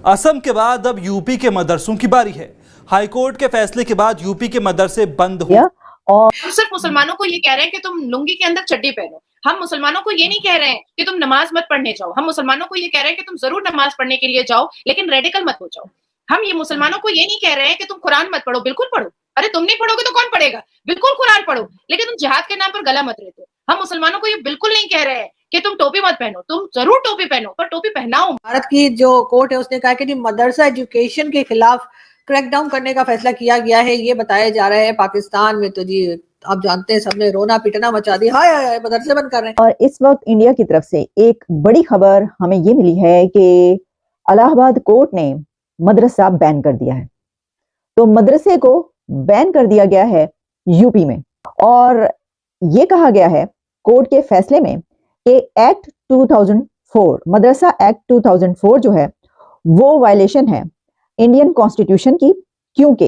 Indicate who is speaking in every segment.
Speaker 1: असम के बाद अब यूपी के मदरसों की बारी है। हाईकोर्ट के फैसले के बाद यूपी के मदरसे बंद हो।
Speaker 2: और हम सिर्फ मुसलमानों को ये कह रहे हैं कि तुम लुंगी के अंदर चड्डी पहनो। हम मुसलमानों को ये नहीं कह रहे हैं कि तुम नमाज मत पढ़ने जाओ। हम मुसलमानों को ये कह रहे हैं कि तुम जरूर नमाज पढ़ने के लिए जाओ, लेकिन रेडिकल मत हो जाओ। हम ये मुसलमानों को ये नहीं कह रहे हैं कि तुम कुरान मत पढ़ो, बिल्कुल पढ़ो। अरे तुम नहीं पढ़ोगे तो कौन पढ़ेगा? बिल्कुल कुरान पढ़ो, लेकिन तुम जिहाद के नाम पर गला मत रेतो। हम मुसलमानों को ये बिल्कुल नहीं कह रहे हैं कि तुम टोपी मत पहनो। तुम जरूर टोपी पहनो, पर टोपी पहनाओ।
Speaker 3: भारत की जो कोर्ट है उसने कहा कि मदरसा एजुकेशन के खिलाफ क्रैकडाउन करने का फैसला किया गया है। ये बताया जा रहा है पाकिस्तान में तो जी आप जानते हैं सबने रोना पीटना मचा दी, हाय हाय मदरसे बंद कर रहे हैं।
Speaker 2: और इस वक्त इंडिया की तरफ से एक बड़ी खबर हमें ये मिली है कि इलाहाबाद कोर्ट ने मदरसा बैन कर दिया है। तो मदरसे को बैन कर दिया गया है यूपी में, और ये कहा गया है कोर्ट के फैसले में कि एक्ट 2004 मदरसा एक्ट 2004 जो है वो वायलेशन है इंडियन कॉन्स्टिट्यूशन की, क्योंकि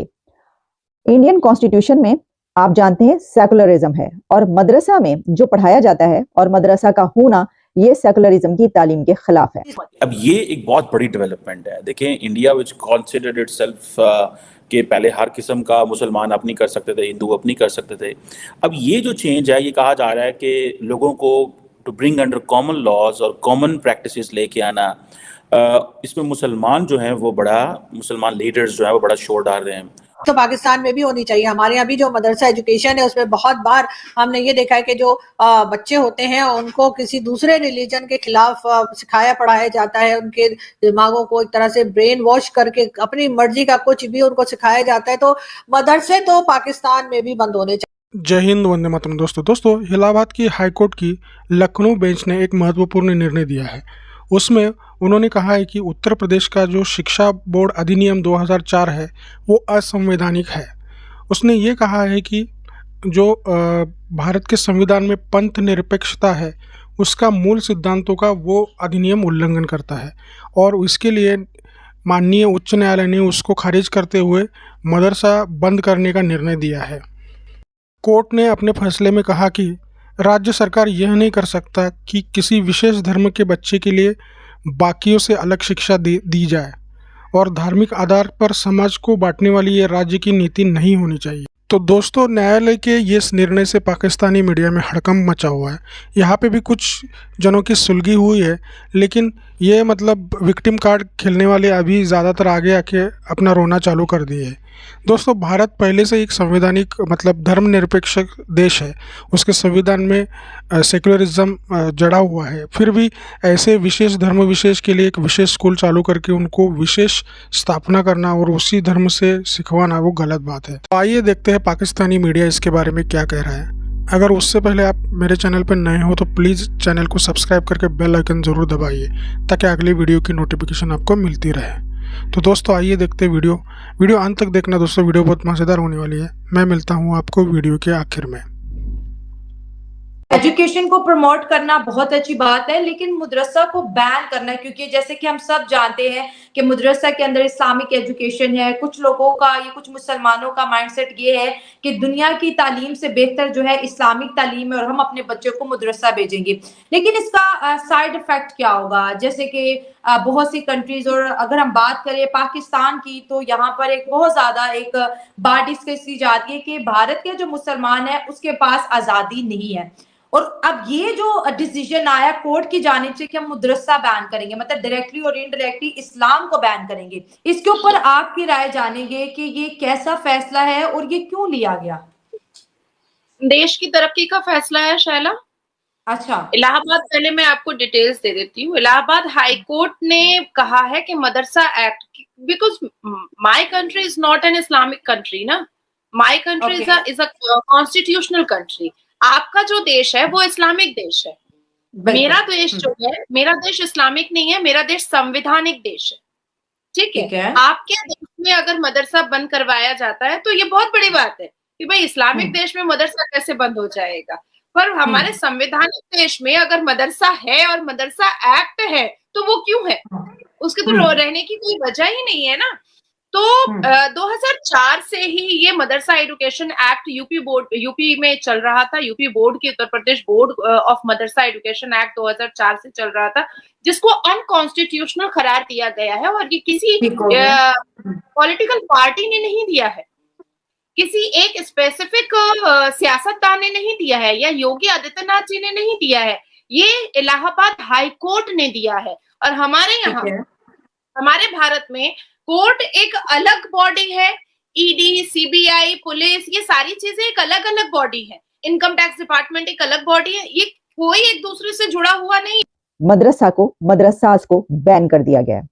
Speaker 2: इंडियन कॉन्स्टिट्यूशन में आप जानते हैं सेकुलरिज्म है और मदरसा में जो पढ़ाया जाता है और मदरसा का होना ये सेकुलरिज्म की तालीम के खिलाफ है।
Speaker 4: अब ये एक बहुत बड़ी डेवलपमेंट है। देखें, इंडिया विच कॉन्सिडर्ड इटसेल्फ कि पहले हर किस्म का मुसलमान अपनी कर सकते थे, हिंदू अपनी कर सकते थे। अब ये जो चेंज है, ये कहा जा रहा है कि लोगों को to bring under common laws और कॉमन प्रैक्टिसेस लेके आना, इसमें मुसलमान जो हैं वो बड़ा, मुसलमान लीडर्स जो हैं वो बड़ा शोर डाल रहे हैं।
Speaker 3: तो पाकिस्तान में भी होनी चाहिए। हमारे यहाँ भी जो मदरसा एजुकेशन है उसमें बहुत बार हमने ये देखा है कि जो बच्चे होते हैं उनको किसी दूसरे रिलीजन के खिलाफ सिखाया पढ़ाया जाता है। उनके दिमागों को एक तरह से ब्रेन वॉश करके अपनी मर्जी का कुछ भी उनको सिखाया जाता है। तो मदरसे तो पाकिस्तान में भी बंद होने चाहिए।
Speaker 5: जय हिंद, वंदे मातरम। दोस्तों इलाहाबाद की हाईकोर्ट की लखनऊ बेंच ने एक महत्वपूर्ण निर्णय दिया है। उसमें उन्होंने कहा है कि उत्तर प्रदेश का जो शिक्षा बोर्ड अधिनियम 2004 है वो असंवैधानिक है। उसने ये कहा है कि जो भारत के संविधान में पंथ निरपेक्षता है उसका मूल सिद्धांतों का वो अधिनियम उल्लंघन करता है, और इसके लिए माननीय उच्च न्यायालय ने उसको खारिज करते हुए मदरसा बंद करने का निर्णय दिया है। कोर्ट ने अपने फैसले में कहा कि राज्य सरकार यह नहीं कर सकता कि किसी विशेष धर्म के बच्चे के लिए बाकियों से अलग शिक्षा दी जाए, और धार्मिक आधार पर समाज को बांटने वाली ये राज्य की नीति नहीं होनी चाहिए। तो दोस्तों, न्यायालय के ये निर्णय से पाकिस्तानी मीडिया में हड़कंप मचा हुआ है। यहाँ पे भी कुछ जनों की सुलगी हुई है, लेकिन ये मतलब विक्टिम कार्ड खेलने वाले अभी ज़्यादातर आगे आके अपना रोना चालू कर दिए हैं। दोस्तों, भारत पहले से एक संवैधानिक मतलब धर्मनिरपेक्ष देश है। उसके संविधान में सेकुलरिज्म जड़ा हुआ है। फिर भी ऐसे विशेष धर्म विशेष के लिए एक विशेष स्कूल चालू करके उनको विशेष स्थापना करना और उसी धर्म से सिखवाना वो गलत बात है। तो आइए देखते हैं पाकिस्तानी मीडिया इसके बारे में क्या कह रहा है। अगर उससे पहले आप मेरे चैनल पर नए हो तो प्लीज़ चैनल को सब्सक्राइब करके बेल आइकन ज़रूर दबाइए ताकि अगली वीडियो की नोटिफिकेशन आपको मिलती रहे। तो दोस्तों आइए देखते हैं वीडियो अंत तक देखना दोस्तों, वीडियो बहुत मज़ेदार होने वाली है। मैं मिलता हूँ आपको वीडियो के आखिर में।
Speaker 6: एजुकेशन को प्रमोट करना बहुत अच्छी बात है, लेकिन मदरसा को बैन करना, क्योंकि जैसे कि हम सब जानते हैं कि मदरसा के अंदर इस्लामिक एजुकेशन है। कुछ लोगों का, ये कुछ मुसलमानों का माइंडसेट ये है कि दुनिया की तालीम से बेहतर जो है इस्लामिक तालीम है और हम अपने बच्चों को मदरसा भेजेंगे। लेकिन इसका साइड इफेक्ट क्या होगा? जैसे कि बहुत सी कंट्रीज, और अगर हम बात करें पाकिस्तान की, तो यहाँ पर एक बहुत ज्यादा एक बात डिस्कस की जाती है कि भारत के जो मुसलमान है उसके पास आजादी नहीं है। और अब ये जो डिसीजन आया कोर्ट की जानिब से कि हम मदरसा बैन करेंगे, मतलब डायरेक्टली और इनडायरेक्टली इस्लाम को बैन करेंगे, इसके ऊपर आपकी राय जानेंगे कि ये कैसा फैसला है और ये क्यों लिया गया?
Speaker 7: देश की तरक्की का फैसला है शैला।
Speaker 6: अच्छा,
Speaker 7: इलाहाबाद, पहले मैं आपको डिटेल्स दे देती हूँ। इलाहाबाद हाई कोर्ट ने कहा है कि madrasa act, because my country is not an Islamic country ना, my country is a constitutional country. आपका जो देश है वो इस्लामिक देश है। मेरा देश जो है, मेरा देश इस्लामिक नहीं है, मेरा देश संवैधानिक देश है। ठीक है? आपके देश में अगर मदरसा बंद करवाया जाता है तो ये बहुत बड़ी बात है कि भाई इस्लामिक देश में मदरसा कैसे बंद हो जाएगा। पर हमारे संवैधानिक देश में अगर मदरसा है और मदरसा एक्ट है तो वो क्यों है? उसके तो रहने की कोई वजह ही नहीं है ना। तो 2004 से ही ये मदरसा एजुकेशन एक्ट यूपी में चल रहा था। यूपी बोर्ड की, Uttar Pradesh board of madrasa education act 2004 से चल रहा था, जिसको अनकॉन्स्टिट्यूशनल करार दिया गया है। और ये किसी पॉलिटिकल पार्टी ने नहीं दिया है, किसी एक स्पेसिफिक सियासतदान ने नहीं दिया है, या योगी आदित्यनाथ जी ने नहीं दिया है, ये इलाहाबाद हाई कोर्ट ने दिया है। और हमारे यहाँ, हमारे भारत में कोर्ट एक अलग बॉडी है। ईडी, सीबीआई, पुलिस, ये सारी चीजें एक अलग अलग बॉडी है। इनकम टैक्स डिपार्टमेंट एक अलग बॉडी है। ये कोई एक दूसरे से जुड़ा हुआ नहीं।
Speaker 2: मदरसास को बैन कर दिया गया है।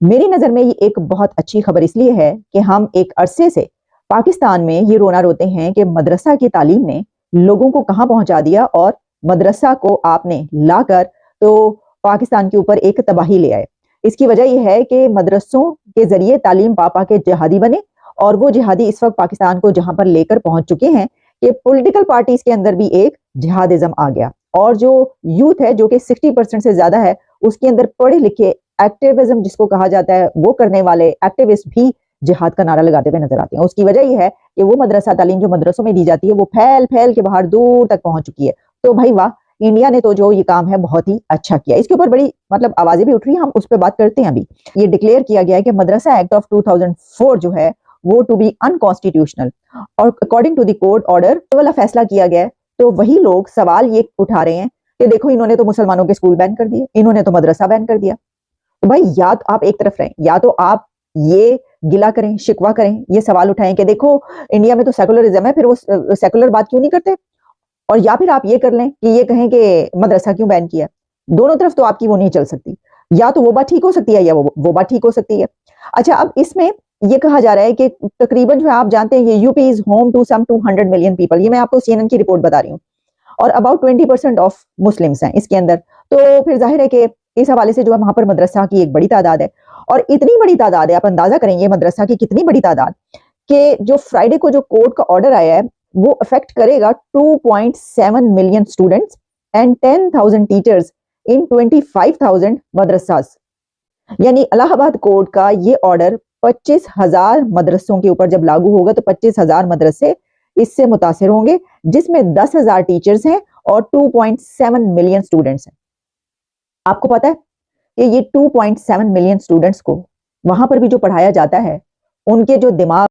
Speaker 2: मेरी नजर में ये एक बहुत अच्छी खबर इसलिए है कि हम एक अरसे से पाकिस्तान में ये रोना रोते हैं कि मदरसा की तालीम ने लोगों को कहां पहुंचा दिया, और मदरसा को आपने लाकर तो पाकिस्तान के ऊपर एक तबाही ले आए। इसकी वजह यह है कि मदरसों के जरिए तालीम पा के जिहादी बने, और वो जिहादी इस वक्त पाकिस्तान को जहां पर लेकर पहुंच चुके हैं कि पॉलिटिकल पार्टीज के अंदर भी एक जिहादिज्म आ गया, और जो यूथ है जो कि 60% से ज्यादा है, उसके अंदर पढ़े लिखे एक्टिविज्म जिसको कहा जाता है, वो करने वाले एक्टिविस्ट भी जिहाद का नारा लगाते हुए नजर आते हैं। उसकी वजह यह है कि वो मदरसा तालीम जो मदरसों में दी जाती है वो फैल फैल के बाहर दूर तक पहुंच चुकी है। तो भाई वाह, इंडिया ने तो जो ये काम है बहुत ही अच्छा किया। इसके ऊपर बड़ी आवाजें भी उठ रही हैं, हम उस पर बात करते हैं। अभी ये डिक्लेयर किया गया है कि मदरसा एक्ट ऑफ 2004 जो है वो टू बी अनकॉन्स्टिट्यूशनल, और according to the court order वाला फैसला किया गया है। तो वही लोग सवाल ये उठा रहे हैं कि देखो, इन्होंने तो मुसलमानों के स्कूल बैन कर दिए, इन्होंने तो मदरसा बैन कर दिया। तो भाई, या तो आप एक तरफ रहें, या तो आप ये गिला करें, शिकवा करें, ये सवाल उठाएं कि देखो इंडिया में तो सेकुलरिज्म है, फिर वो सेकुलर बात क्यों नहीं करते, और या फिर आप ये कर लें कि ये कहें कि मदरसा क्यों बैन किया। दोनों तरफ तो आपकी वो नहीं चल सकती, या तो वो बात ठीक हो सकती है या वो बात ठीक हो सकती है। अच्छा, अब इसमें ये कहा जा रहा है कि तकरीबन जो है, आप जानते हैं, ये UP is home to some 200 million people. ये मैं आपको CNN की रिपोर्ट बता रही हूँ, और अबाउट 20% ऑफ मुस्लिम्स हैं इसके अंदर। तो फिर जाहिर है कि इस हवाले से जो है वहां पर मदरसा की एक बड़ी तादाद है, और इतनी बड़ी तादाद है, आप अंदाजा करेंगे मदरसा की कितनी बड़ी तादाद, कि जो फ्राइडे को जो कोर्ट का ऑर्डर आया है वो अफेक्ट करेगा 2.7 million students and 10,000 teachers in 25,000 मदरसास। यानी इलाहाबाद कोर्ट का ये ऑर्डर 25,000 मदरसों के ऊपर जब लागू होगा तो 25,000 मदरसे इससे मुतासिर होंगे, जिसमें 10,000 टीचर्स हैं और 2.7 मिलियन स्टूडेंट्स हैं। आपको पता है कि ये 2.7 मिलियन स्टूडेंट्स को वहां पर भी जो पढ़ाया जाता है, उनके जो दिमाग